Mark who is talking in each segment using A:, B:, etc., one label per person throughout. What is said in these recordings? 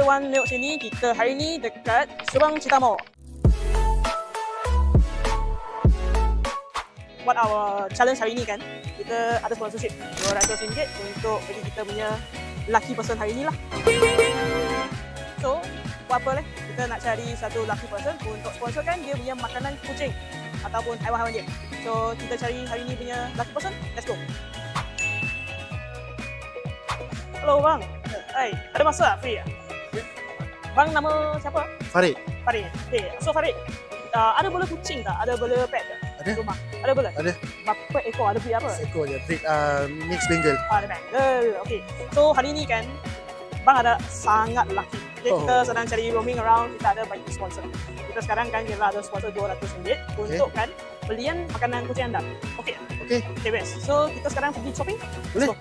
A: Wan lewat sini. Kita hari ni dekat Subang Citamo. Buat our challenge hari ni kan, kita ada sponsorship RM200 untuk bagi kita punya lucky person hari ni lah. So, buat apa leh? Kita nak cari satu lucky person untuk sponsorkan dia punya makanan kucing ataupun haiwan-haiwan dia. So, kita cari hari ni punya lucky person. Let's go. Hello bang. Hai, ada masa free ya? Bang nama siapa?
B: Farid.
A: Farid. Okay, so Farid, ada bola kucing tak? Ada bola pet tak?
B: Ada.
A: Rumah. Ada bola?
B: Ada.
A: Berapa ekor? Ada breed apa?
B: Seekor je. Breed mixed Bengal.
A: Ada Bengal. Okay. So hari ni kan, bang ada sangat lucky. Okay, kita sedang cari roaming around, kita ada banyak sponsor. Kita sekarang kan kita ada sponsor RM200 untuk kan belian makanan kucing anda. Okay?
B: Okay.
A: Okay, best. So kita sekarang pergi shopping?
B: Boleh.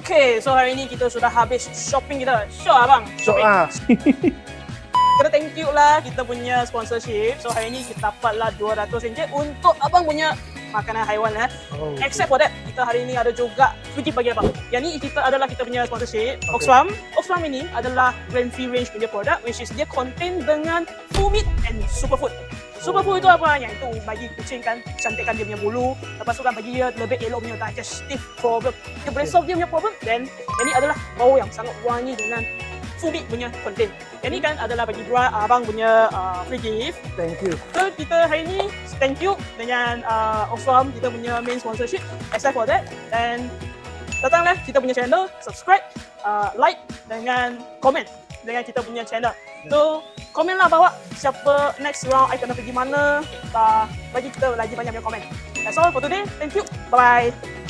A: Okay, so hari ni kita sudah habis shopping kita. Sure abang?
B: Shopping.
A: Kita thank you lah kita punya sponsorship. So hari ni kita dapatlah RM200 untuk abang punya makanan haiwan lah. Except for that, kita hari ni ada juga free gift bagi abang. Yang ni kita adalah kita punya sponsorship, Oxfam. Oxfam ini adalah brand free range punya produk which is dia contain dengan full meat and superfood. Superfood itu apa? Yang itu bagi kucing kan cantikkan dia punya bulu. Lepas tu kan bagi dia lebih elok punya digestive problem. Dia boleh solve dia punya problem. Dan yang ni adalah bau yang sangat wangi dengan full meat punya content. Yang ni kan adalah bagi dua abang punya free gift.
B: Thank you.
A: So kita hari ni thank you dengan Oxfam, kita punya main sponsorship. Except for that, dan datanglah kita punya channel, subscribe, like dengan komen dengan kita punya channel. So komen lah bawah siapa next round I kena pergi mana, bagi kita lagi banyak punya komen. That's all for today. Thank you. Bye bye.